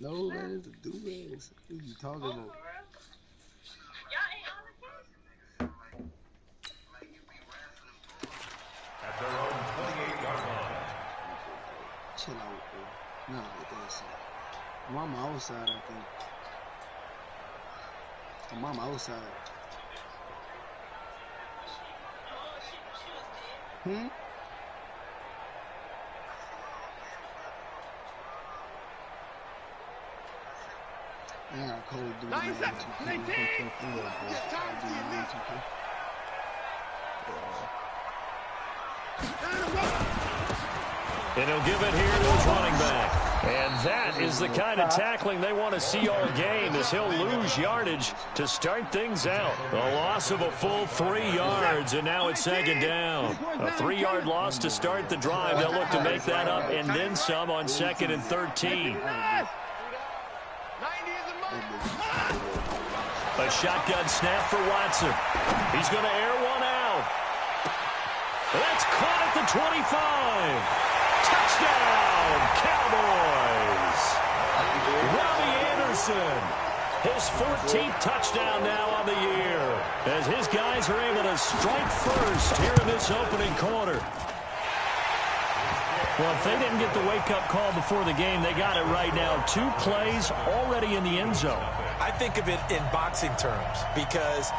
No, that is a do-rag. What you talking about? At their own 28-yard line. Chill out, bro. Not like that shit. I'm on my outside, I think. I'm on my outside. Yeah, Cole do 9 seconds. 18. And he'll give it here to his running back. And that is the kind of tackling they want to see all game, as he'll lose yardage to start things out. A loss of a full 3 yards, and now it's second down. A 3-yard loss to start the drive. They'll look to make that up and then some on 2nd and 13. A shotgun snap for Watson. He's going to air one out. That's caught at the 25. Touchdown, Cowboys! Robbie Anderson, his 14th touchdown now on the year, as his guys are able to strike first here in this opening quarter. Well, if they didn't get the wake-up call before the game, they got it right now. 2 plays already in the end zone. I think of it in boxing terms, because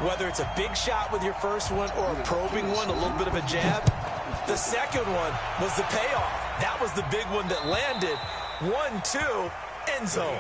whether it's a big shot with your first one or a probing one, a little bit of a jab, the second one was the payoff. That was the big one that landed. 1-2, end zone.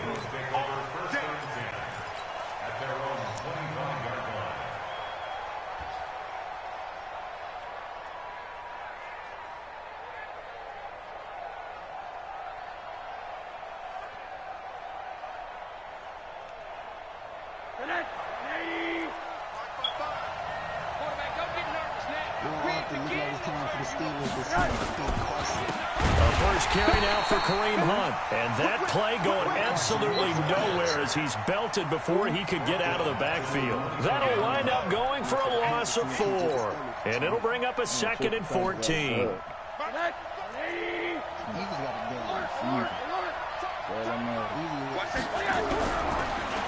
First carry now for Kareem Hunt. And that play going absolutely nowhere as he's belted before he could get out of the backfield. That'll wind up going for a loss of 4. And it'll bring up a 2nd and 14.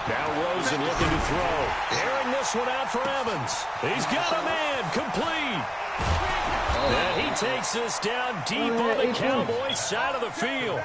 Now Rosen looking to throw. Airing this one out for Evans. He's got a man complete. And he takes this down deep on the Cowboys side of the field.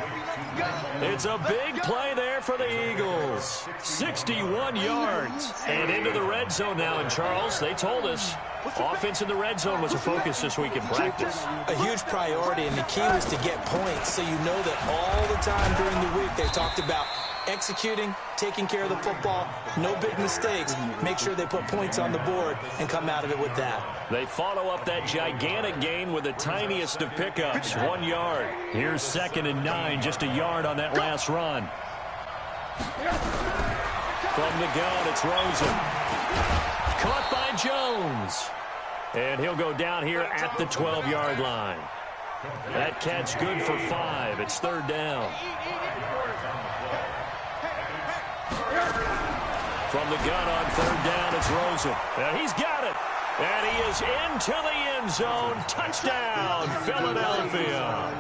It's a big play there for the Eagles. 61 yards. And into the red zone now. And Charles, they told us offense in the red zone was a focus this week in practice. A huge priority, and the key was to get points, so you know that all the time during the week they talked about executing, taking care of the football, no big mistakes. Make sure they put points on the board and come out of it with that. They follow up that gigantic gain with the tiniest of pickups, 1 yard. Here's 2nd and 9, just a yard on that last run. From the gun, it's Rosen. Caught by Jones. And he'll go down here at the 12-yard line. That catch good for 5. It's 3rd down. From the gun on 3rd down, it's Rosen. And he's got it. And he is into the end zone. Touchdown, Philadelphia.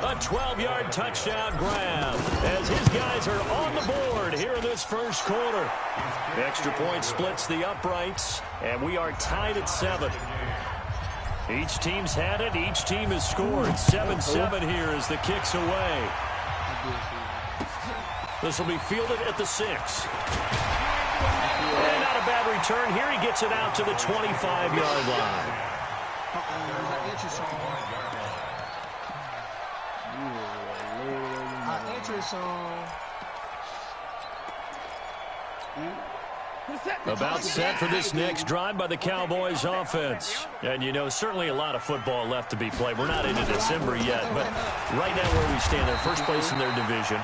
A 12-yard touchdown grab as his guys are on the board here in this first quarter. Extra point splits the uprights, and we are tied at 7. Each team's had it. Each team has scored. 7-7 here as the kick's away. This will be fielded at the 6. And not a bad return here. He gets it out to the 25-yard line. About set for this next drive by the Cowboys offense. And, you know, certainly a lot of football left to be played. We're not into December yet, but right now where we stand, they're first place in their division.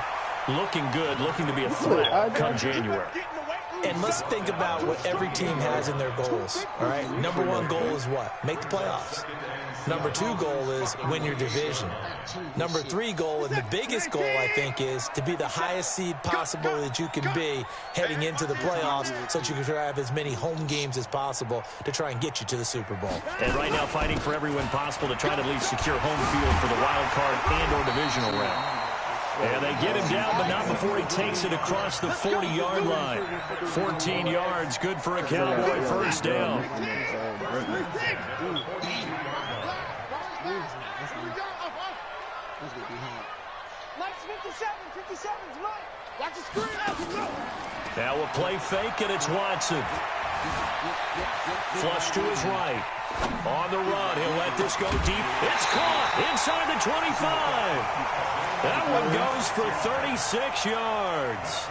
Looking good, looking to be a threat come January. And let's think about what every team has in their goals, all right? Number 1 goal is what? Make the playoffs. Number 2 goal is win your division. Number 3 goal, and the biggest goal, I think, is to be the highest seed possible that you can be heading into the playoffs so that you can try to have as many home games as possible to try and get you to the Super Bowl. And right now fighting for every win possible to try to at least secure home field for the wild card and or divisional round. And they get him down, but not before he takes it across the 40-yard line. 14 yards, good for a Cowboy first down. Now a play fake, and it's Watson. Flush to his right. On the run, he'll let this go deep. It's caught inside the 25. That one goes for 36 yards.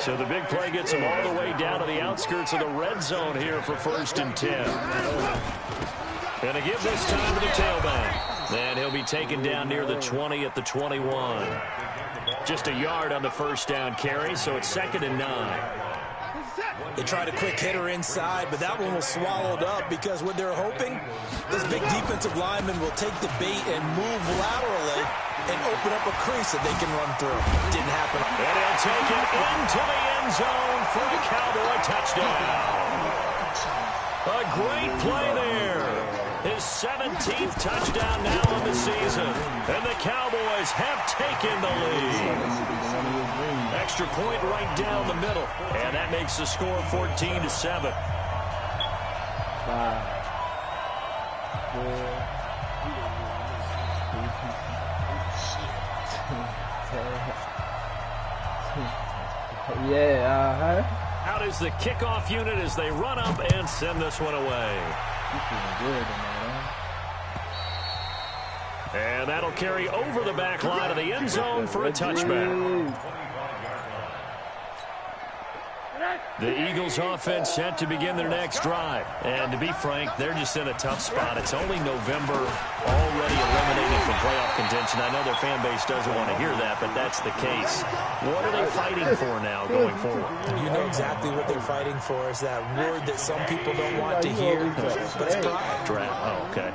So the big play gets him all the way down to the outskirts of the red zone here for 1st and 10. Going to give this time to the tailback. And he'll be taken down near the 20 at the 21. Just a yard on the first down carry, so it's 2nd and 9. They tried a quick hitter inside, but that one was swallowed up because what they're hoping, this big defensive lineman will take the bait and move laterally and open up a crease that they can run through. Didn't happen. And he'll take it into the end zone for a Cowboy touchdown. A great play there. His 17th touchdown now on the season. And the Cowboys have taken the lead. Extra point right down the middle. And that makes the score 14-7. Yeah, Out is the kickoff unit as they run up and send this one away. And that'll carry over the back line of the end zone for a touchback. The Eagles offense set to begin their next drive. And to be frank, they're just in a tough spot. It's only November, already eliminated from playoff contention. I know their fan base doesn't want to hear that, but that's the case. What are they fighting for now going forward? You know exactly what they're fighting for is that word that some people don't want to hear, but it's pride. Draft. Oh, okay.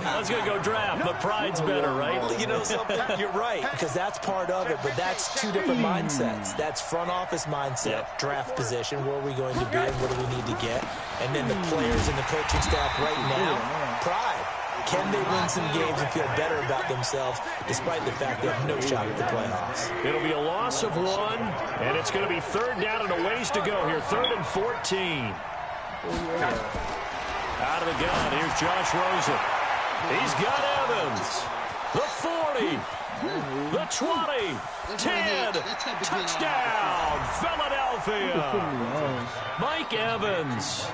I was going to go draft, but pride's better, right? Well, you know something? You're right, because that's part of it, but that's two different mindsets. That's front office mindset, draft position, where are we going to be and what do we need to get? And then the players and the coaching staff right now, pride. Can they win some games and feel better about themselves despite the fact they have no shot at the playoffs? It'll be a loss of 1, and it's going to be 3rd down and a ways to go here. 3rd and 14. Out of the gun, here's Josh Rosen. He's got Evans. The 40. The 20. 10. Touchdown, Philadelphia. Mike Evans.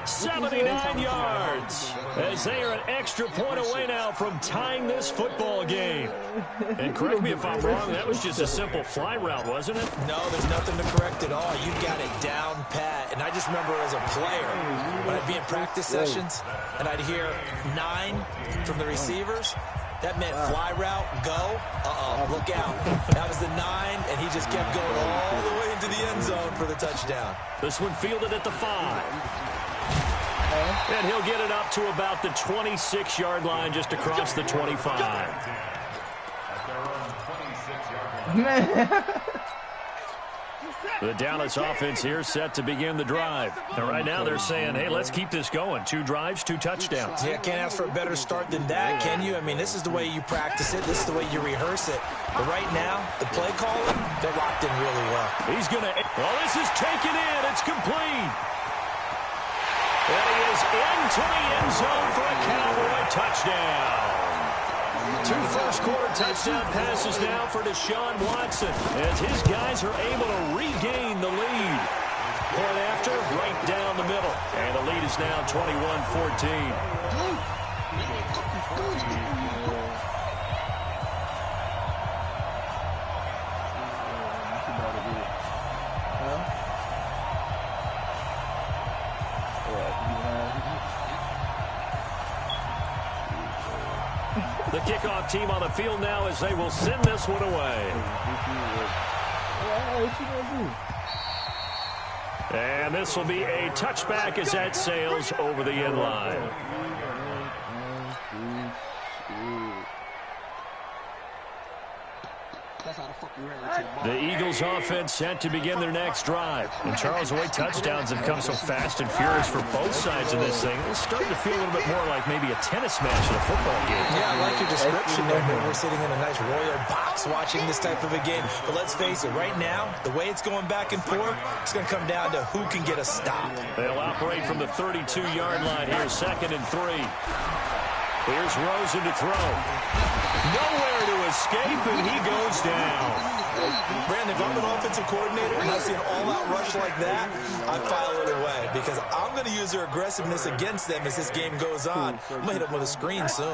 79 yards as they are an extra point away now from tying this football game. And correct me if I'm wrong, that was just a simple fly route, wasn't it? No, there's nothing to correct at all. You got it down pat. And I just remember as a player, when I'd be in practice sessions and I'd hear 9 from the receivers, that meant fly route, go, look out. That was the 9, and he just kept going all the way into the end zone for the touchdown. This one fielded at the 5. And he'll get it up to about the 26-yard line just across the 25. The Dallas offense here set to begin the drive. And right now they're saying, hey, let's keep this going. 2 drives, 2 touchdowns. Yeah, can't ask for a better start than that, can you? I mean, this is the way you practice it. This is the way you rehearse it. But right now, the play calling, they're locked in really well. He's going to, well, this is taken in. It's complete. And he is into the end zone for a Cowboy touchdown. 2 first-quarter touchdown passes now for Deshaun Watson as his guys are able to regain the lead. Point after, right down the middle. And the lead is now 21-14. The kickoff team on the field now as they will send this one away. And this will be a touchback as that sails over the end line. That's how the fuck you ran. The Eagles offense set to begin their next drive. And Charles, the way touchdowns have come so fast and furious for both sides of this thing, it's starting to feel a little bit more like maybe a tennis match in a football game. Yeah, I like your description there. We're sitting in a nice royal box watching this type of a game. But let's face it, right now, the way it's going back and forth, it's going to come down to who can get a stop. They'll operate from the 32-yard line here, 2nd and 3. Here's Rosen to throw. Nowhere to escape, and he goes down. Brandon, if I'm an offensive coordinator and I see an all-out rush like that, I file it away because I'm going to use their aggressiveness against them as this game goes on. I'm going to hit them with a screen soon.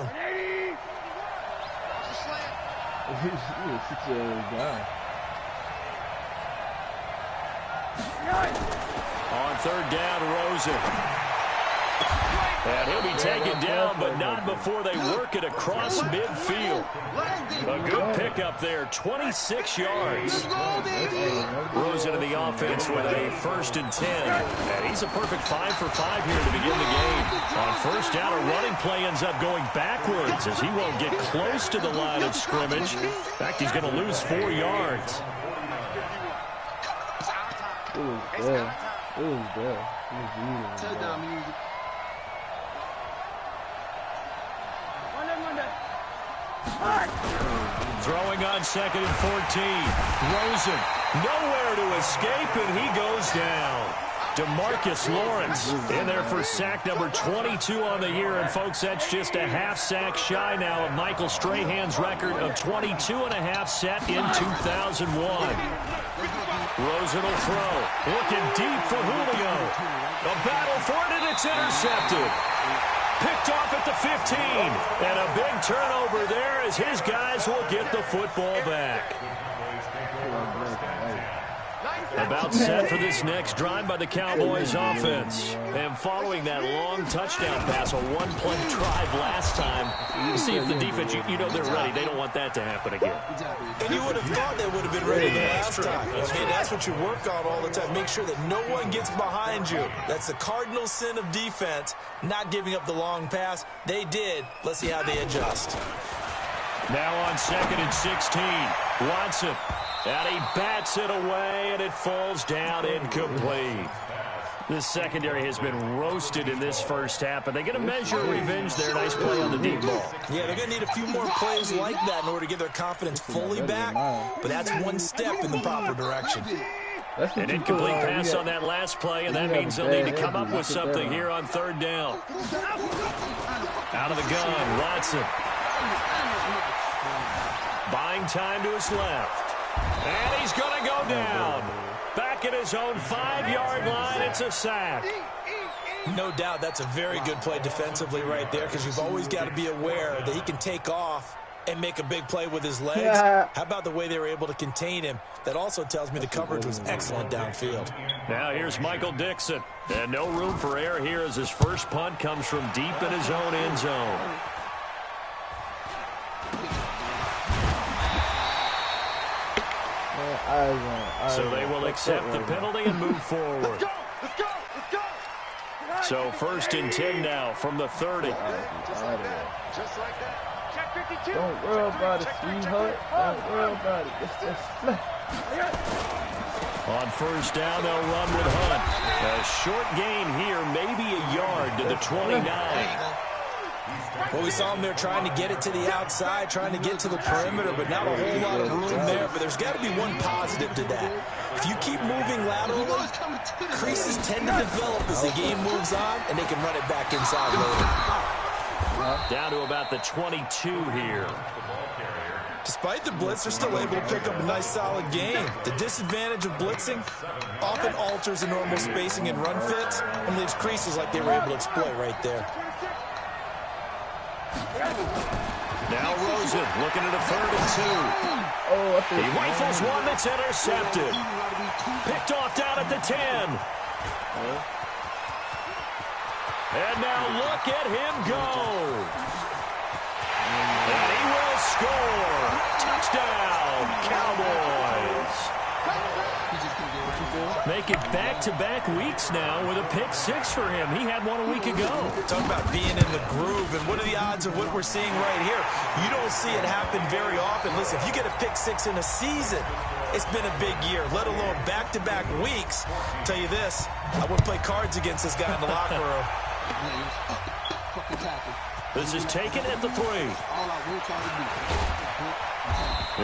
On 3rd down, Rosen. And he'll be taken down, but not before they work it across midfield. A good pickup there, 26 yards. Rosen to the offense with a 1st and 10. And he's a perfect 5 for 5 here to begin the game. On 1st down, a running play ends up going backwards as he won't get close to the line of scrimmage. In fact, he's going to lose 4 yards. It was there. It was there. It was beautiful. Throwing on 2nd and 14. Rosen, nowhere to escape, and he goes down. DeMarcus Lawrence in there for sack number 22 on the year. And, folks, that's just a half sack shy now of Michael Strahan's record of 22.5 set in 2001. Rosen will throw. Looking deep for Julio. A battle for it, and it's intercepted. Picked off at the 15. And a big turnover there as his guys will get the football back. About set for this next drive by the Cowboys offense. And following that long touchdown pass, a one-play drive last time, you see if the defense, you know they're ready. They don't want that to happen again. And you would have thought they would have been ready the last time. And that's what you work on all the time. Make sure that no one gets behind you. That's the cardinal sin of defense, not giving up the long pass. They did. Let's see how they adjust. Now on 2nd and 16, Watson. And he bats it away, and it falls down incomplete. This secondary has been roasted in this first half, and they're going to measure revenge there. Nice play on the deep ball. Yeah, they're going to need a few more plays like that in order to get their confidence fully back, but that's one step in the proper direction. An incomplete pass on that last play, and that means they'll need to come up with something here on 3rd down. Out of the gun, Watson. Buying time to his left. And he's going to go down. Back at his own 5-yard line, it's a sack. No doubt that's a very good play defensively right there because you've always got to be aware that he can take off and make a big play with his legs. Yeah. How about the way they were able to contain him? That also tells me the coverage was excellent downfield. Now here's Michael Dixon. And no room for error here as his first punt comes from deep in his own end zone. So they will accept the penalty and move forward. So 1st and 10 now from the 30. Don't worry about it, sweetheart. Don't worry about it. It's just on 1st down, they'll run with Hunt. A short gain here, maybe a yard to the 29. Well, we saw him there trying to get it to the outside, trying to get to the perimeter, but not a whole lot of room there. But there's got to be one positive to that. If you keep moving laterally, creases tend to develop as the game moves on, and they can run it back inside later. Down to about the 22 here. Despite the blitz, they're still able to pick up a nice, solid gain. The disadvantage of blitzing often alters the normal spacing and run fits and leaves creases like they were able to exploit right there. Now Rosen looking at a 3rd and 2. He rifles one that's intercepted. Picked off down at the 10. And now look at him go. And he will score. Touchdown, Cowboys. Make it back-to-back weeks now with a pick-6 for him. He had one a week ago. Talk about being in the groove, and what are the odds of what we're seeing right here? You don't see it happen very often. Listen, if you get a pick-6 in a season, It's been a big year, let alone back-to-back weeks. Tell you this, I wouldn't play cards against this guy in the locker room. This is taken at the 3.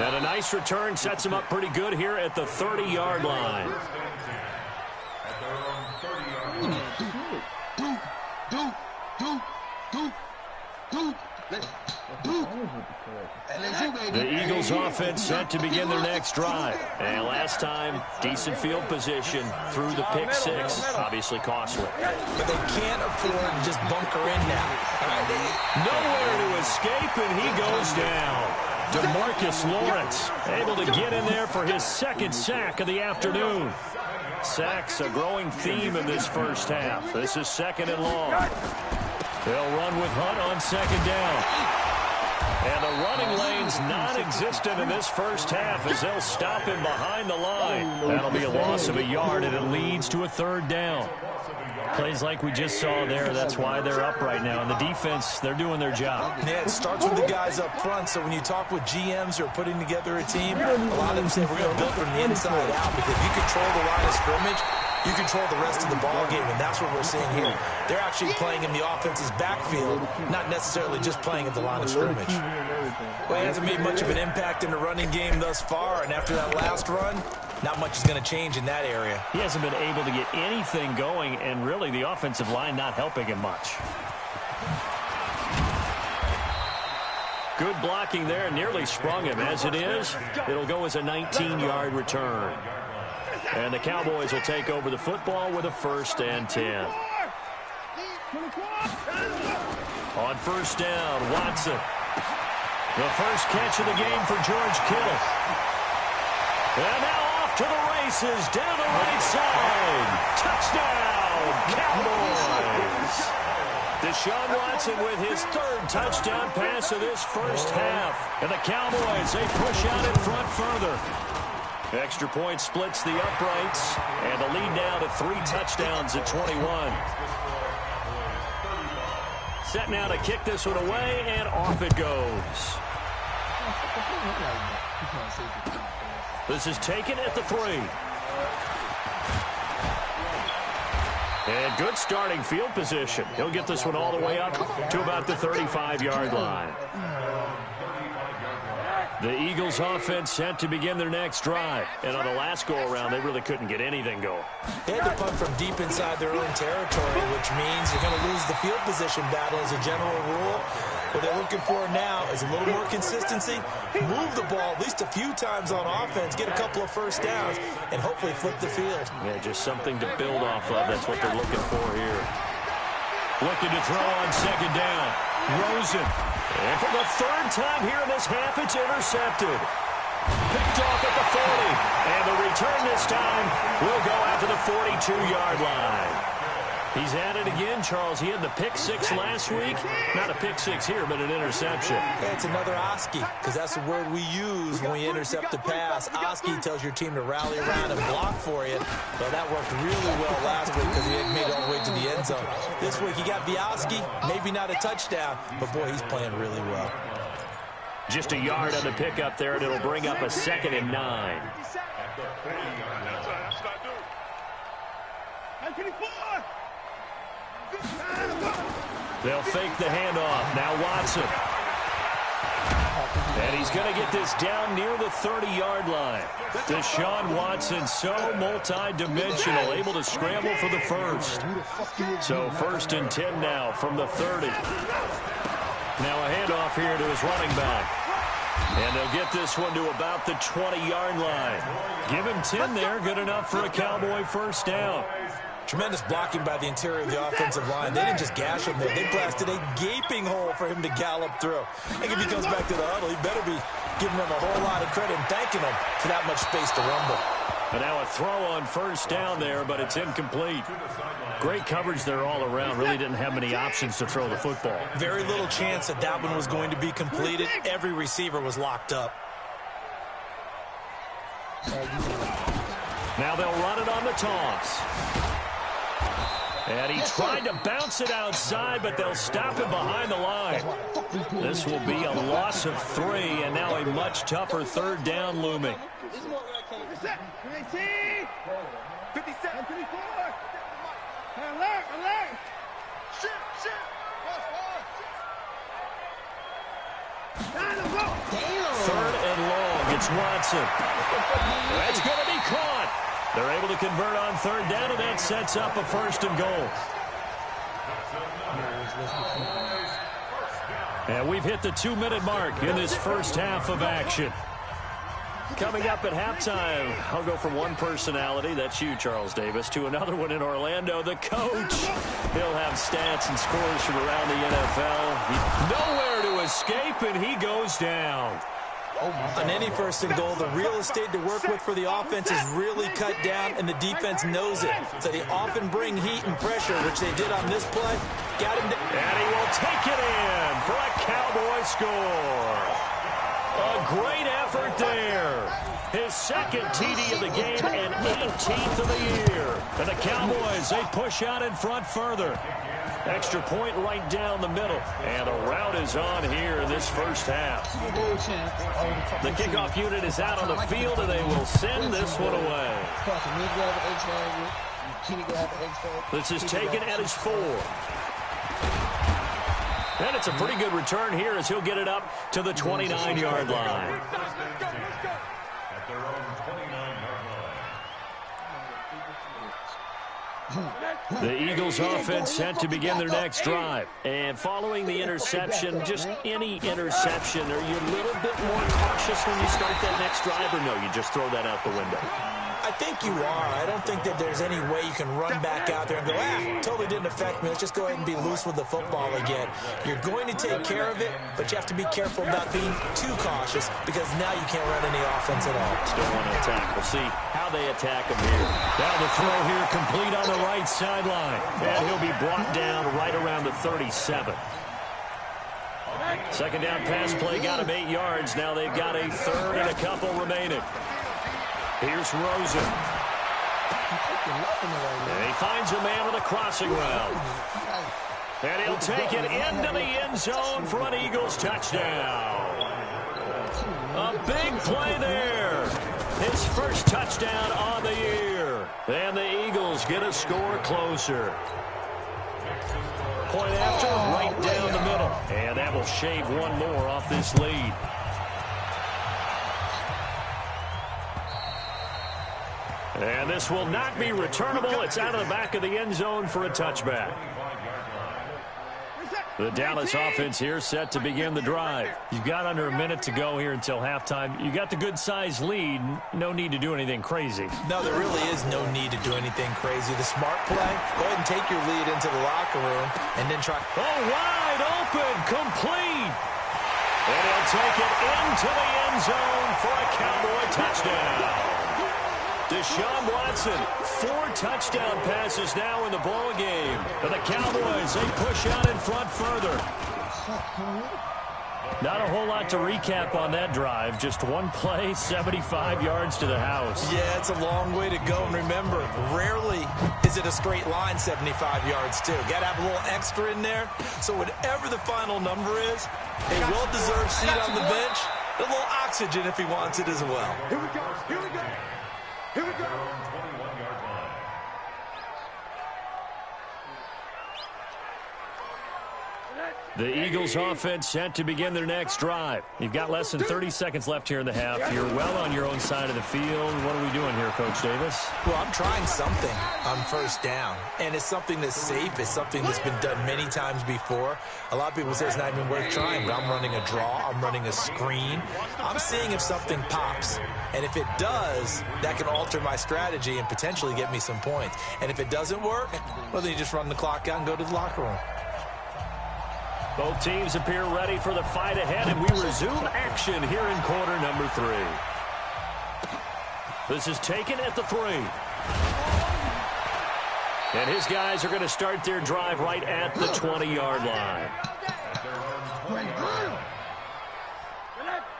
And a nice return sets him up pretty good here at the 30-yard line. The Eagles offense set to begin their next drive. And last time, decent field position through the pick 6. Obviously costly. But they can't afford to just bunker in now. Nowhere to escape, and he goes down. DeMarcus Lawrence able to get in there for his second sack of the afternoon. Sacks a growing theme in this first half. This is 2nd and long. They'll run with Hunt on 2nd down. And the running lane's non-existent in this first half as they'll stop him behind the line. That'll be a loss of a yard, and it leads to a 3rd down. Plays like we just saw there, that's why they're up right now. And the defense, they're doing their job. Yeah, it starts with the guys up front. So when you talk with GMs who are putting together a team, a lot of them say we're going to build from the inside out, because if you control the line of scrimmage, you control the rest of the ball game, and that's what we're seeing here. They're actually playing in the offense's backfield, not necessarily just playing at the line of scrimmage. Well, he hasn't made much of an impact in the running game thus far, and after that last run, not much is going to change in that area. He hasn't been able to get anything going, and really the offensive line not helping him much. Good blocking there, nearly sprung him. As it is, it'll go as a 19-yard return. And the Cowboys will take over the football with a 1st and 10. On 1st down, Watson. The first catch of the game for George Kittle. And now off to the races, down the right side. Touchdown, Cowboys. Deshaun Watson with his 3rd touchdown pass of this first half. And the Cowboys, they push out in front further. Extra point splits the uprights, and the lead now to 3 touchdowns at 21. Set now to kick this one away, and off it goes. This is taken at the 3. And good starting field position. He'll get this one all the way up to about the 35-yard line. The Eagles offense set to begin their next drive. And on the last go-around, they really couldn't get anything going. They had to punt from deep inside their own territory, which means you're going to lose the field position battle as a general rule. What they're looking for now is a little more consistency, move the ball at least a few times on offense, get a couple of first downs, and hopefully flip the field. Yeah, just something to build off of. That's what they're looking for here. Looking to throw on 2nd down. Rosen. And for the 3rd time here in this half, it's intercepted. Picked off at the 40. And the return this time will go out to the 42-yard line. He's at it again, Charles. He had the pick 6 last week. Not a pick 6 here, but an interception. Yeah, it's another Oski, because that's the word we use when we intercept a pass. Oski tells your team to rally around and block for you. Well, that worked really well last week because he had made it all the way to the end zone. This week he got the Oski, maybe not a touchdown, but boy, he's playing really well. Just a yard on the pickup there, and it'll bring up a 2nd and 9. They'll fake the handoff. Now Watson. And he's going to get this down near the 30-yard line. Deshaun Watson, so multi-dimensional, able to scramble for the 1st. So 1st and 10 now from the 30. Now a handoff here to his running back. And they'll get this one to about the 20-yard line. Give him 10 there, good enough for a Cowboy 1st down. Tremendous blocking by the interior of the offensive line. They didn't just gash him there. They blasted a gaping hole for him to gallop through. I think if he comes back to the huddle, he better be giving them a whole lot of credit and thanking them for that much space to rumble. And now a throw on 1st down there, but it's incomplete. Great coverage there all around. Really didn't have many options to throw the football. Very little chance that that one was going to be completed. Every receiver was locked up. Now they'll run it on the toss. And he tried to bounce it outside, but they'll stop him behind the line. This will be a loss of 3, and now a much tougher 3rd down looming. Set. 18. 57. 54. Alert. Shit. Third and long. It's Watson. That's going to be caught. They're able to convert on third down, and that sets up a 1st and goal. And we've hit the 2-minute mark in this first half of action. Coming up at halftime, I'll go from one personality, that's you, Charles Davis, to another one in Orlando, the coach. He'll have stats and scores from around the NFL. Nowhere to escape, and he goes down. On any 1st and goal, the real estate to work with for the offense is really cut down, and the defense knows it. So they often bring heat and pressure, which they did on this play. Got him. And he will take it in for a Cowboy score. A great effort there. His 2nd TD of the game and 18th of the year. And the Cowboys, they push out in front further. Extra point right down the middle. And the route is on here in this first half. The kickoff unit is out on the field, and they will send this one away. This is taken at his 4. And it's a pretty good return here as he'll get it up to the 29-yard line. At their own 29-yard line. The Eagles offense set to begin their next drive. And following the interception, just any interception, are you a little bit more cautious when you start that next drive, or no, you just throw that out the window? I think you are. I don't think that there's any way you can run back out there and go, totally didn't affect me. Let's just go ahead and be loose with the football again. You're going to take care of it, but you have to be careful about being too cautious because now you can't run any offense at all. Still want to attack. We'll see how they attack him here. Now the throw here complete on the right sideline. And he'll be brought down right around the 37. 2nd down pass play got him 8 yards. Now they've got a 3rd and a couple remaining. Here's Rosen. And he finds a man with a crossing route. And he'll take it into the end zone for an Eagles touchdown. A big play there. His first touchdown on the year. And the Eagles get a score closer. Point after, right down the middle. And that will shave one more off this lead. And this will not be returnable. It's out of the back of the end zone for a touchback. The Dallas offense here set to begin the drive. You've got under a minute to go here until halftime. You got the good-sized lead. No need to do anything crazy. No, there really is no need to do anything crazy. The smart play, go ahead and take your lead into the locker room and then try. Oh, wide open, complete. And he'll take it into the end zone for a Cowboy touchdown. Deshaun Watson, 4 touchdown passes now in the ball game. And the Cowboys, they push out in front further. Not a whole lot to recap on that drive. Just one play, 75 yards to the house. Yeah, it's a long way to go. And remember, rarely is it a straight line 75 yards, too. Got to have a little extra in there. So whatever the final number is, a well-deserved seat on the bench, a little oxygen if he wants it as well. Here we go. Here we go. The Eagles offense set to begin their next drive. You've got less than 30 seconds left here in the half. You're well on your own side of the field. What are we doing here, Coach Davis? Well, I'm trying something on 1st down, and it's something that's safe. It's something that's been done many times before. A lot of people say it's not even worth trying, but I'm running a draw. I'm running a screen. I'm seeing if something pops, and if it does, that can alter my strategy and potentially get me some points. And if it doesn't work, well, then you just run the clock out and go to the locker room. Both teams appear ready for the fight ahead, and we resume action here in quarter number 3. This is taken at the 3. And his guys are going to start their drive right at the 20-yard line.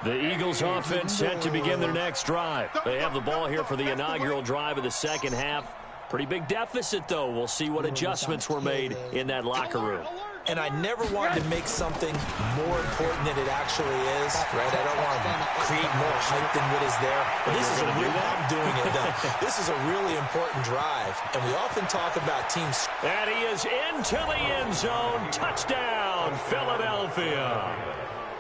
The Eagles offense set to begin their next drive. They have the ball here for the inaugural drive of the second half. Pretty big deficit, though. We'll see what adjustments were made in that locker room. and I never wanted to make something more important than it actually is, right? I don't want to create more hype than what is there. But this is a real, I'm doing it, though. This is a really important drive, and we often talk about teams. And he is into the end zone. Touchdown, Philadelphia.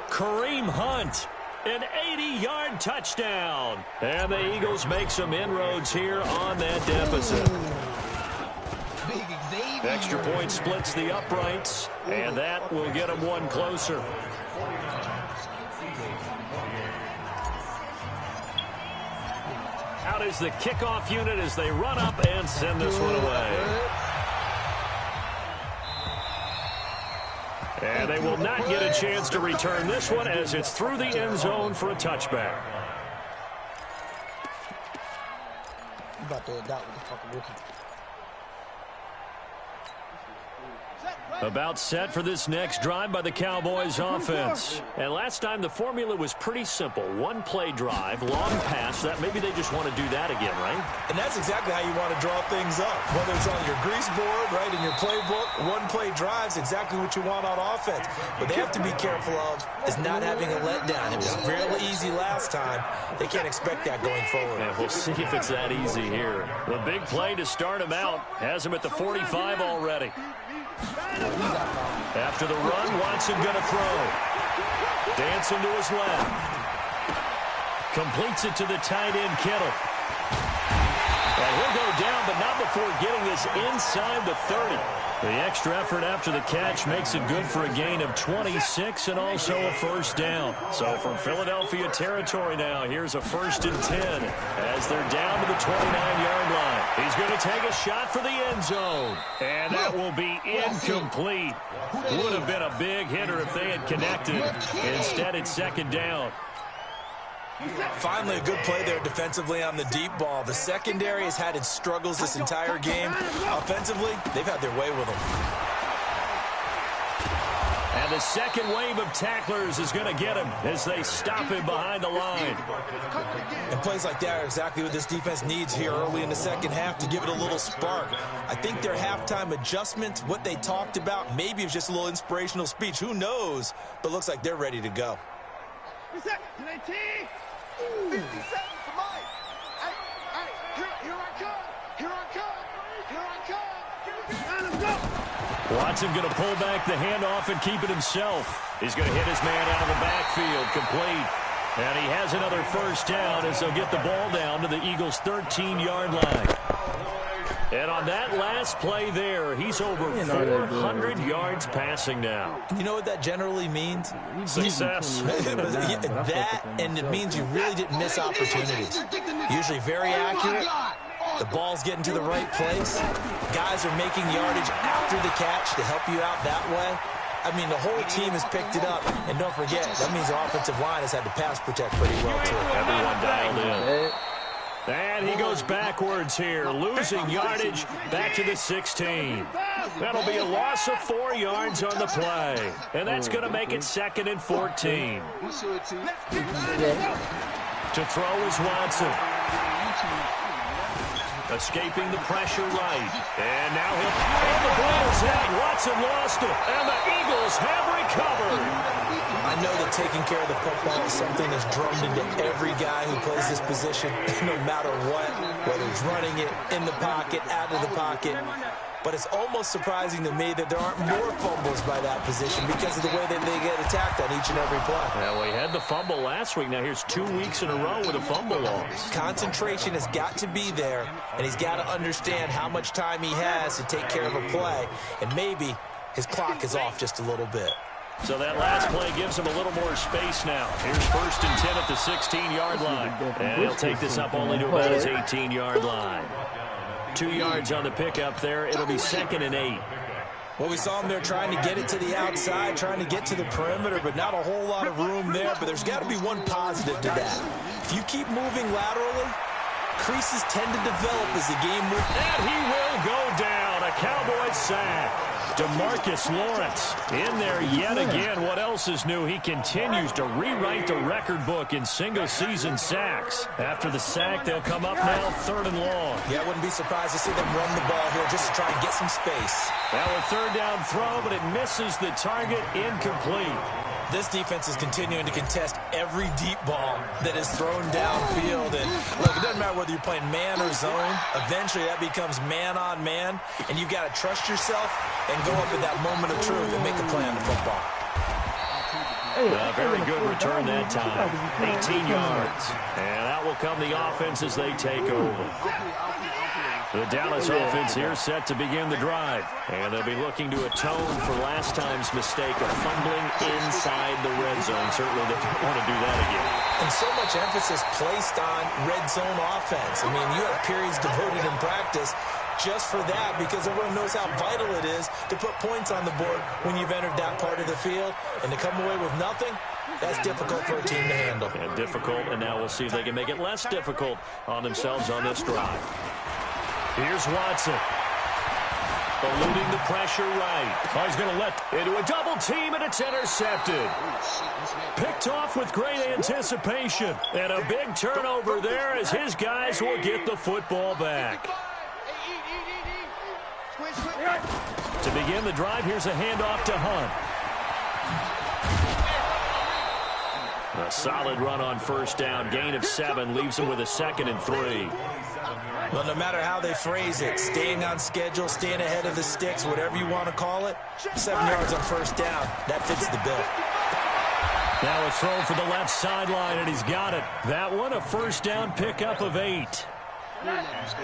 Kareem Hunt. An 80-yard touchdown. And the Eagles make some inroads here on that deficit. Extra point splits the uprights, and that will get them one closer. Out is the kickoff unit as they run up and send this one away. And they will not get a chance to return this one as it's through the end zone for a touchback. You about to adopt with the fucking rookie. About set for this next drive by the Cowboys offense. And last time the formula was pretty simple. One play drive, long pass. That maybe they just want to do that again, right? And that's exactly how you want to draw things up. Whether it's on your grease board, right, in your playbook, one play drive's exactly what you want on offense. What they have to be careful of is not having a letdown. It was fairly easy last time. They can't expect that going forward. And we'll see if it's that easy here. The big play to start him out has him at the 45 already. After the run, Watson going to throw. Dancing to his left. Completes it to the tight end, Kittle. And he'll go down, but not before getting this inside the 30. The extra effort after the catch makes it good for a gain of 26 and also a first down. So from Philadelphia territory now, here's a 1st and 10 as they're down to the 29-yard line. He's going to take a shot for the end zone. And that will be incomplete. Would have been a big hitter if they had connected. Instead, it's 2nd down. Finally, a good play there defensively on the deep ball. The secondary has had its struggles this entire game. Offensively, they've had their way with them. And the second wave of tacklers is going to get him as they stop him behind the line. And plays like that are exactly what this defense needs here early in the second half to give it a little spark. I think their halftime adjustment, what they talked about, maybe it was just a little inspirational speech. Who knows? But looks like they're ready to go. 57 for Mike. Here I come. Here I come. Here I come. Let's go. Watson going to pull back the handoff and keep it himself. He's going to hit his man out of the backfield, complete. And he has another first down as they'll get the ball down to the Eagles' 13-yard line. And on that last play there, he's over 400 yards passing now. You know what that generally means? Success. That, and it means you really didn't miss opportunities. Usually very accurate. The ball's getting to the right place. Guys are making yardage after the catch to help you out that way. I mean, the whole team has picked it up. And don't forget, that means the offensive line has had to pass protect pretty well, too. Everyone dialed in. And he goes backwards here, losing yardage back to the 16. That'll be a loss of 4 yards on the play. And that's going to make it 2nd and 14. To throw is Watson. Escaping the pressure right. And now and the ball is out. Watson lost it. And the Eagles have recovered. I know that taking care of the football is something that's drummed into every guy who plays this position, no matter what, whether he's running it, in the pocket, out of the pocket. But it's almost surprising to me that there aren't more fumbles by that position because of the way that they get attacked on each and every play. Well, we had the fumble last week. Now here's 2 weeks in a row with a fumble loss. Concentration has got to be there, and he's got to understand how much time he has to take care of a play. And maybe his clock is off just a little bit. So that last play gives him a little more space now. Here's 1st and 10 at the 16-yard line. And he'll take this up only to about his 18-yard line. 2 yards on the pickup there. It'll be 2nd and 8. Well, we saw him there trying to get it to the outside, trying to get to the perimeter, but not a whole lot of room there. But there's got to be one positive to that. If you keep moving laterally, creases tend to develop as the game moves. And he will go down. on a Cowboys sack. DeMarcus Lawrence in there yet again. What else is new? He continues to rewrite the record book in single-season sacks. After the sack, they'll come up now 3rd and long. Yeah, I wouldn't be surprised to see them run the ball here just to try and get some space. Now a 3rd down throw, but it misses the target, incomplete. This defense is continuing to contest every deep ball that is thrown downfield. And look, it doesn't matter whether you're playing man or zone. Eventually, that becomes man-on-man, and you've got to trust yourself and go up at that moment of truth and make a play on the football. A very good return that time. 18 yards. And out will come the offense as they take over. The Dallas offense here set to begin the drive. And they'll be looking to atone for last time's mistake of fumbling inside the red zone. Certainly they don't want to do that again. And so much emphasis placed on red zone offense. I mean, you have periods devoted in practice just for that, because everyone knows how vital it is to put points on the board when you've entered that part of the field. And to come away with nothing, that's difficult for a team to handle. Yeah, difficult, and now we'll see if they can make it less difficult on themselves on this drive. Here's Watson. Eluding the pressure right. Oh, he's going to let into a double team, and it's intercepted. Picked off with great anticipation. And a big turnover there as his guys will get the football back. To begin the drive, here's a handoff to Hunt. A solid run on 1st down. Gain of 7 leaves him with a 2nd and 3. Well, no matter how they phrase it, staying on schedule, staying ahead of the sticks, whatever you want to call it, 7 yards on 1st down, that fits the bill. Now a throw for the left sideline, and he's got it. That one, a 1st down pickup of 8.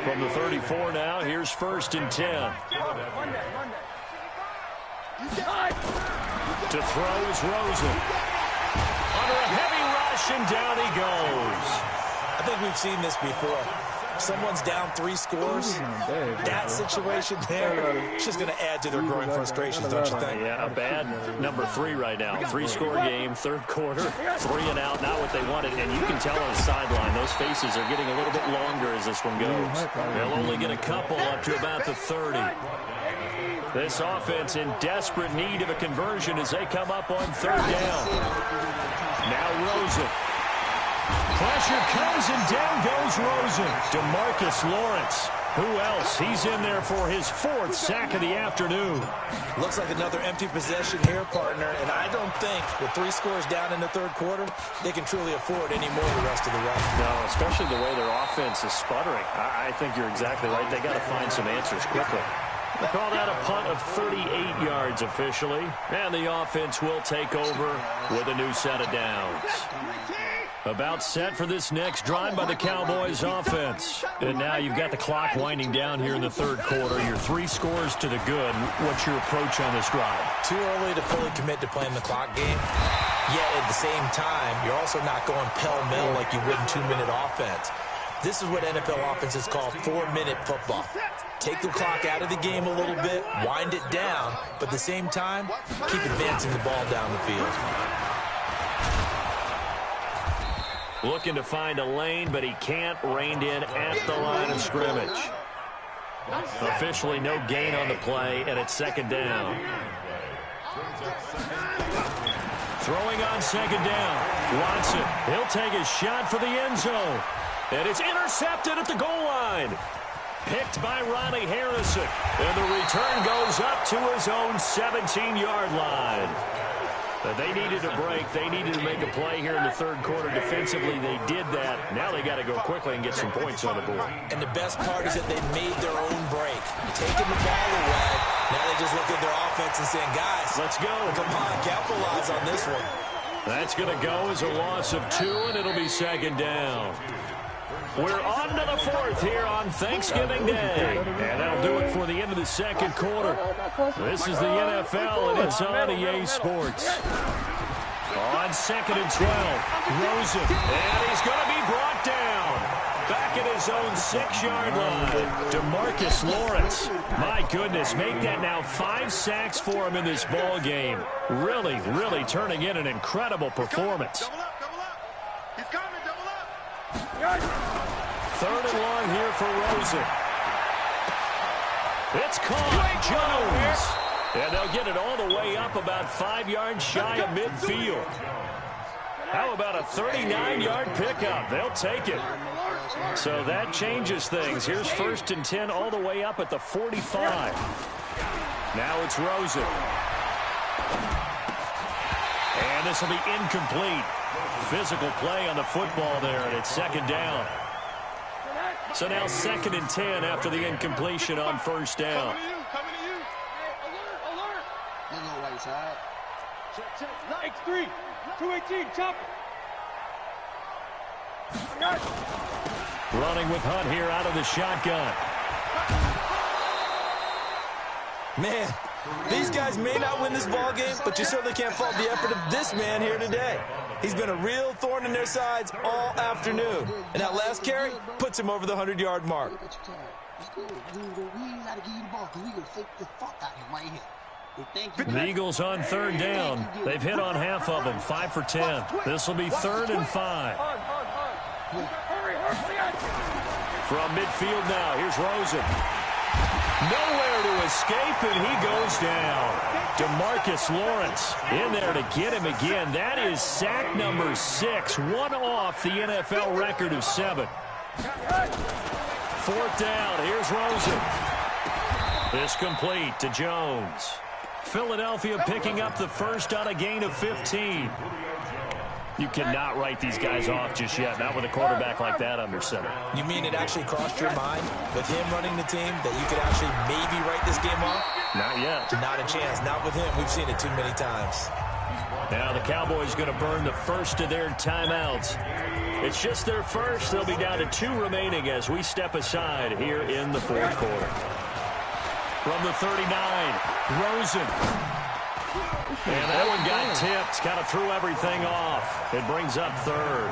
From the 34 now, here's 1st and 10. To throw is Rosen. Under a heavy rush, and down he goes. I think we've seen this before. Someone's down 3 scores. That situation there, it's just going to add to their growing frustrations, don't you think? Yeah, a bad number 3 right now. 3-score game, 3rd quarter, 3 and out, not what they wanted. And you can tell on the sideline, those faces are getting a little bit longer as this one goes. They'll only get a couple up to about the 30. This offense in desperate need of a conversion as they come up on 3rd down. Now Rosen. Pressure comes, and down goes Rosen. DeMarcus Lawrence. Who else? He's in there for his 4th sack of the afternoon. Looks like another empty possession here, partner, and I don't think with 3 scores down in the 3rd quarter, they can truly afford any more the rest of the run. No, especially the way their offense is sputtering. I think you're exactly right. They got to find some answers quickly. They call that a punt of 38 yards officially, and the offense will take over with a new set of downs. About set for this next drive by the Cowboys offense. And now you've got the clock winding down here in the 3rd quarter. You're 3 scores to the good. What's your approach on this drive? Too early to fully commit to playing the clock game. Yet at the same time, you're also not going pell-mell like you would in 2-minute offense. This is what NFL offenses call 4-minute football. Take the clock out of the game a little bit, wind it down, but at the same time, keep advancing the ball down the field. Looking to find a lane, but he can't. Reined in at the line of scrimmage. Officially no gain on the play, and it's 2nd down. Throwing on 2nd down. Watson, he'll take his shot for the end zone. And it's intercepted at the goal line. Picked by Ronnie Harrison. And the return goes up to his own 17-yard line. They needed a break. They needed to make a play here in the 3rd quarter. Defensively, they did that. Now they got to go quickly and get some points on the board. And the best part is that they made their own break. Taking the ball away. Now they just look at their offense and saying, guys, let's go. Come on, capitalize on this one. That's going to go as a loss of 2, and it'll be 2nd down. We're on to the 4th here on Thanksgiving Day. And that'll do it for the end of the 2nd quarter. This is the NFL, and it's on EA Sports. On 2nd and 12, Rosen. And he's going to be brought down. Back at his own 6-yard line. DeMarcus Lawrence. My goodness, make that now 5 sacks for him in this ball game. Really, really turning in an incredible performance. Double up. He's coming, double up. 3rd and long here for Rosen. It's caught. Jones. And they'll get it all the way up about 5 yards shy of midfield. How about a 39-yard pickup? They'll take it. So that changes things. Here's 1st and 10 all the way up at the 45. Now it's Rosen. And this will be incomplete. Physical play on the football there, and it's 2nd down. So now 2nd and 10 after the incompletion on 1st down. Coming to you. Alert. Let's go right side. Check. X3. 218. Chopper. Running with Hunt here out of the shotgun. Man, these guys may not win this ball game, but you certainly can't fault the effort of this man here today. He's been a real thorn in their sides all afternoon. And that last carry puts him over the 100-yard mark. Let's go. We ain't got to give you the ball because we going to fake the fuck out of him right here. The Eagles on 3rd down. They've hit on half of them, 5 for 10. This will be 3rd and 5. From midfield now, here's Rosen. Nowhere to escape, and he goes down. DeMarcus Lawrence in there to get him again. That is sack number 6, one off the NFL record of 7. 4th down, here's Rosen. This complete to Jones. Philadelphia picking up the first on a gain of 15. You cannot write these guys off just yet, not with a quarterback like that under center. You mean it actually crossed your mind with him running the team that you could actually maybe write this game off? Not yet. Not a chance. Not with him. We've seen it too many times. Now the Cowboys going to burn the first of their timeouts. It's just their first. They'll be down to 2 remaining as we step aside here in the 4th quarter. From the 39, Rosen. And that one got tipped, kind of threw everything off. It brings up 3rd.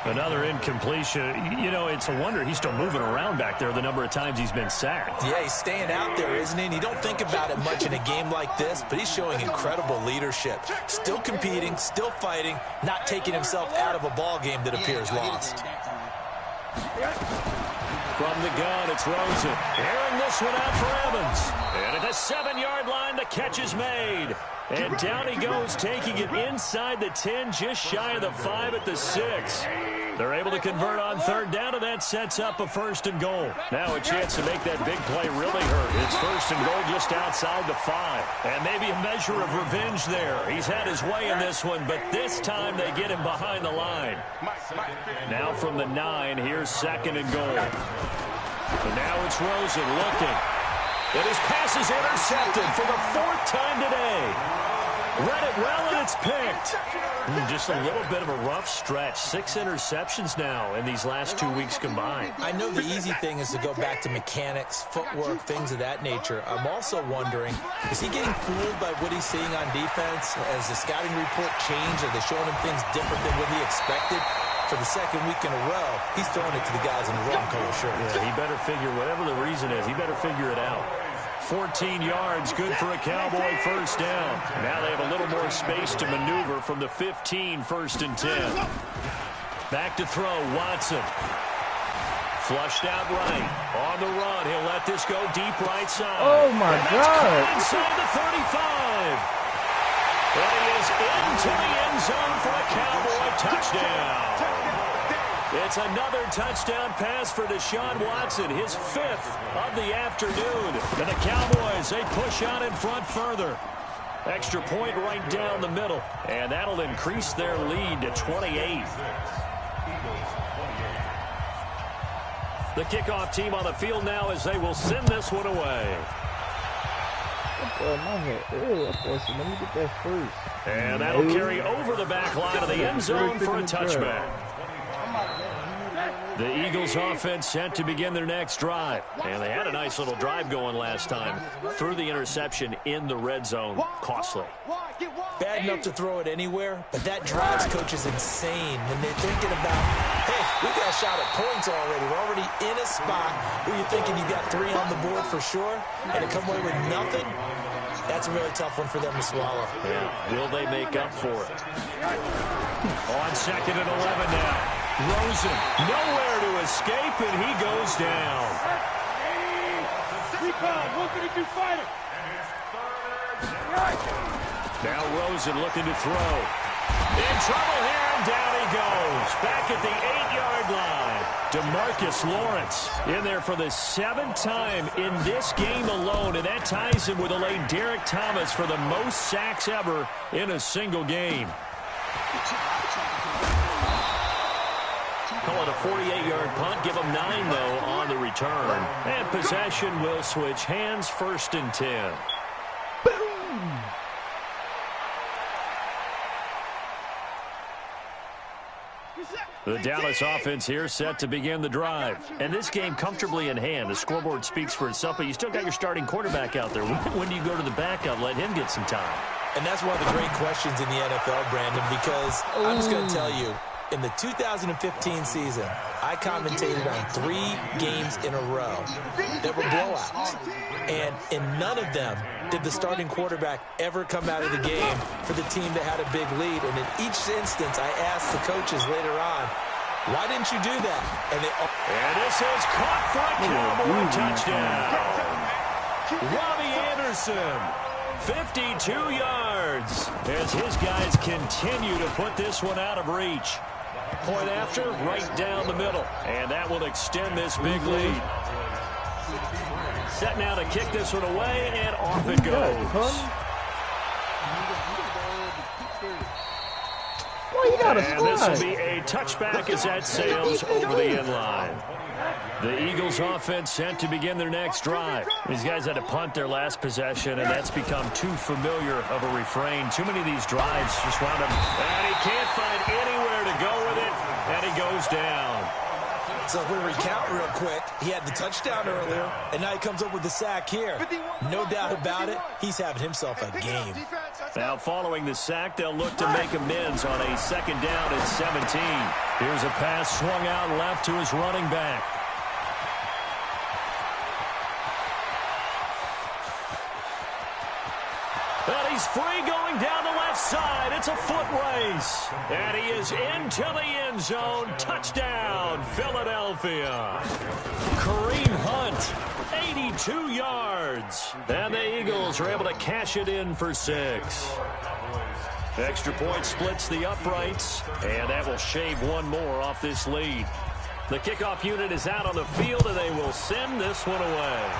Another incompletion. You know, it's a wonder he's still moving around back there the number of times he's been sacked. Yeah, he's staying out there, isn't he? And you don't think about it much in a game like this, but he's showing incredible leadership. Still competing, still fighting, not taking himself out of a ball game that appears lost. From the gun, it's Rosen. Airing this one out for Evans. And at the 7-yard line, the catch is made. And down he goes, taking it inside the 10, just shy of the 5 at the 6. They're able to convert on 3rd down, and that sets up a 1st and goal. Now a chance to make that big play really hurt. It's 1st and goal just outside the 5. And maybe a measure of revenge there. He's had his way in this one, but this time they get him behind the line. Now from the 9, here's 2nd and goal. And now it's Rosen looking. And his pass is intercepted for the 4th time today. Read it well, and it's picked. Just a little bit of a rough stretch. 6 interceptions now in these last 2 weeks combined. I know the easy thing is to go back to mechanics, footwork, things of that nature. I'm also wondering, is he getting fooled by what he's seeing on defense? Has the scouting report changed? Are they showing him things different than what he expected? For the 2nd week in a row, he's throwing it to the guys in the wrong color shirts. Yeah, he better figure, whatever the reason is, he better figure it out. 14 yards, good for a Cowboy 1st down. Now they have a little more space to maneuver from the 15, 1st and 10. Back to throw, Watson. Flushed out right. On the run, he'll let this go deep right side. Oh, my God. Inside the 35. And he is into the end zone for a Cowboy touchdown. It's another touchdown pass for Deshaun Watson, his 5th of the afternoon. And the Cowboys, they push out in front further. Extra point right down the middle. And that'll increase their lead to 28. The kickoff team on the field now as they will send this one away. My head. Ew, let me get that first. And that'll carry over the back line of the end zone for a touchback. The Eagles offense set to begin their next drive. And they had a nice little drive going last time. Threw the interception in the red zone. Costly. Bad enough to throw it anywhere, but that drives coaches insane when they're thinking about, hey, we got a shot at points already. We're already in a spot where you're thinking you got 3 on the board for sure, and to come away with nothing, that's a really tough one for them to swallow. Yeah. Will they make up for it? On 2nd and 11 now. Rosen, nowhere to escape, and he goes down. Now Rosen looking to throw. In trouble here, and down he goes. Back at the 8-yard line. DeMarcus Lawrence in there for the 7th time in this game alone, and that ties him with the late Derek Thomas for the most sacks ever in a single game. Call it a 48-yard punt. Give him 9, though, on the return. And possession will switch hands, 1st and 10. The Dallas offense here set to begin the drive. And this game comfortably in hand. The scoreboard speaks for itself, but you still got your starting quarterback out there. When do you go to the backup? Let him get some time. And that's one of the great questions in the NFL, Brandon, because I'm just going to tell you, in the 2015 season, I commentated on 3 games in a row that were blowouts. And in none of them did the starting quarterback ever come out of the game for the team that had a big lead. And in each instance, I asked the coaches later on, why didn't you do that? And this is caught for a Cowboy touchdown. Robbie Anderson, 52 yards, as his guys continue to put this one out of reach. Point after, right down the middle. And that will extend this big lead. Set now to kick this one away, and off it goes. And this will be a touchback as that sails over the end line. The Eagles offense sent to begin their next drive. These guys had to punt their last possession, and that's become too familiar of a refrain. Too many of these drives just wound up, and he can't find anywhere to go with it, and he goes down. So if we recount real quick, he had the touchdown earlier, and now he comes up with the sack here. No doubt about it, he's having himself a game. Now following the sack, they'll look to make amends on a 2nd down at 17. Here's a pass swung out left to his running back. And he's free going down the left side. It's a foot race. And he is into the end zone. Touchdown, Philadelphia. Kareem Hunt, 82 yards. And the Eagles are able to cash it in for 6. Extra point splits the uprights, and that will shave one more off this lead. The kickoff unit is out on the field, and they will send this one away.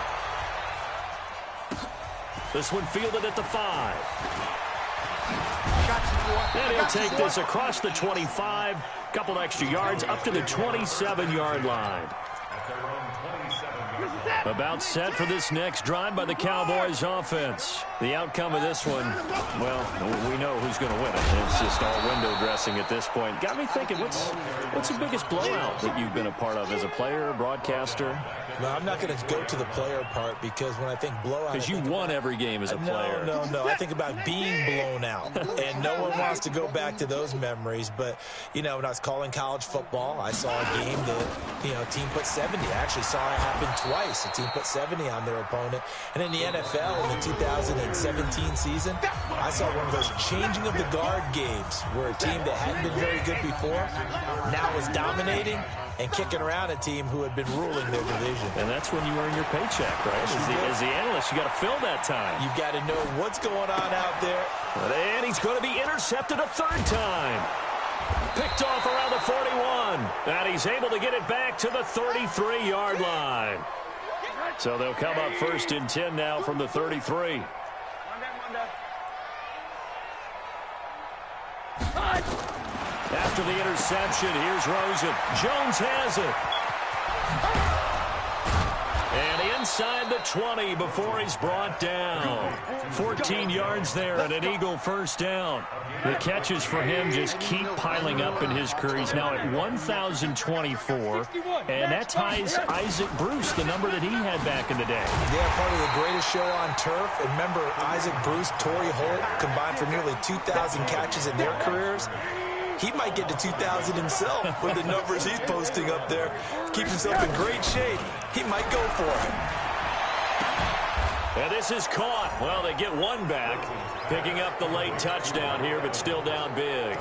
This one fielded at the 5. And he'll take this across the 25, couple extra yards up to the 27-yard line. About set for this next drive by the Cowboys offense. The outcome of this one, well, we know who's going to win it. It's just all window dressing at this point. Got me thinking, what's the biggest blowout that you've been a part of as a player, broadcaster? No, I'm not going to go to the player part because when I think blowout... Because you won every game as a player. No. I think about being blown out. And no one wants to go back to those memories. But, you know, when I was calling college football, I saw a game that, you know, a team put 70. I actually saw it happen twice. A team put 70 on their opponent. And in the NFL, in the 2017 season, I saw one of those changing of the guard games where a team that hadn't been very good before now was dominating and kicking around a team who had been ruling their division. And that's when you earn your paycheck, right? As the analyst, you got to fill that time. You've got to know what's going on out there. And he's going to be intercepted a 3rd time. Picked off around the 41. And he's able to get it back to the 33-yard line. So they'll come up 1st and 10 now from the 33. After the interception, here's Rosen. Jones has it. And inside the 20 before he's brought down. 14 yards there and an Eagle 1st down. The catches for him just keep piling up in his career. He's now at 1,024. And that ties Isaac Bruce, the number that he had back in the day. Yeah, part of the greatest show on turf. And remember, Isaac Bruce, Torrey Holt combined for nearly 2,000 catches in their careers. He might get to 2,000 himself with the numbers he's posting up there. Keep himself in great shape. He might go for it. And this is caught. Well, they get one back, picking up the late touchdown here, but still down big.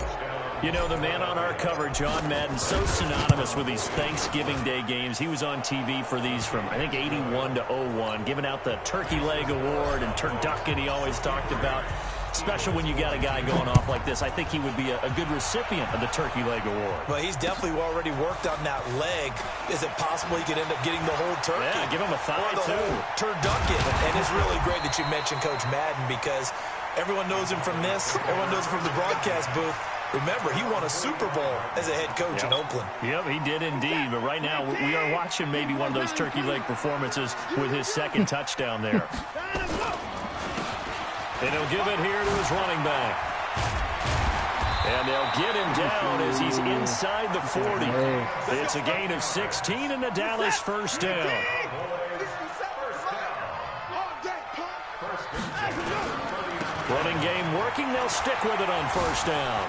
You know, the man on our cover, John Madden, so synonymous with these Thanksgiving Day games. He was on TV for these from, I think, 81 to 01, giving out the Turkey Leg Award and turducken he always talked about. Special when you got a guy going off like this. I think he would be a good recipient of the Turkey Leg Award. Well, he's definitely already worked on that leg. Is it possible he could end up getting the whole turkey? Yeah, give him a thigh, too. Turducken. And it's really great that you mentioned Coach Madden because everyone knows him from this. Everyone knows him from the broadcast booth. Remember, he won a Super Bowl as a head coach in Oakland. Yep, he did indeed. But right now, we are watching maybe one of those turkey leg performances with his second touchdown there. And he'll give it here to his running back. And they'll get him down as he's inside the 40. It's a gain of 16 and a Dallas first down. Running game working. They'll stick with it on first down.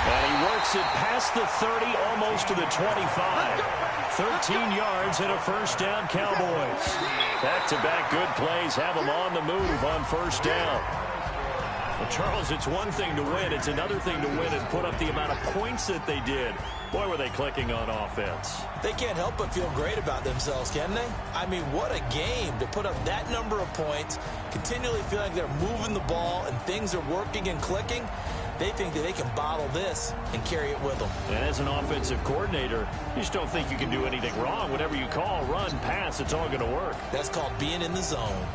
And he works it past the 30, almost to the 25. 13 yards and a first down, Cowboys. Back-to-back good plays have them on the move on first down. Well, Charles, it's one thing to win. It's another thing to win and put up the amount of points that they did. Boy, were they clicking on offense. They can't help but feel great about themselves, can they? I mean, what a game to put up that number of points, continually feel like they're moving the ball and things are working and clicking. They think that they can bottle this and carry it with them. And as an offensive coordinator, you just don't think you can do anything wrong. Whatever you call, run, pass, it's all going to work. That's called being in the zone.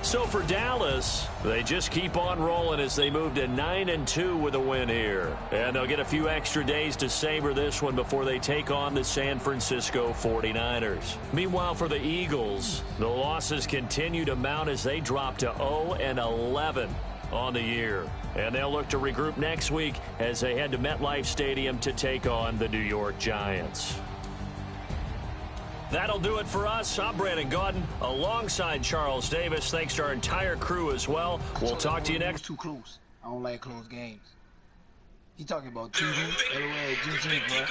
So for Dallas, they just keep on rolling as they move to 9-2 with a win here. And they'll get a few extra days to savor this one before they take on the San Francisco 49ers. Meanwhile, for the Eagles, the losses continue to mount as they drop to 0-11 on the year. And they'll look to regroup next week as they head to MetLife Stadium to take on the New York Giants. That'll do it for us. I'm Brandon Gaudin alongside Charles Davis. Thanks to our entire crew as well. We'll talk to you next. Too close. I don't like close games. He talking about TV, LOL, GG, bro.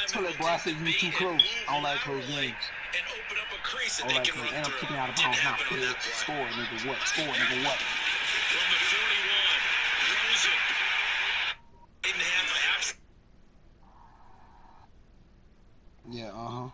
Tell that boy I said you too close. I don't like close games. I don't like close. And I'm kicking out of bounds now. Score, nigga, what? Score, nigga, what? From the 41, Rosen. 8.5. Yeah, uh-huh.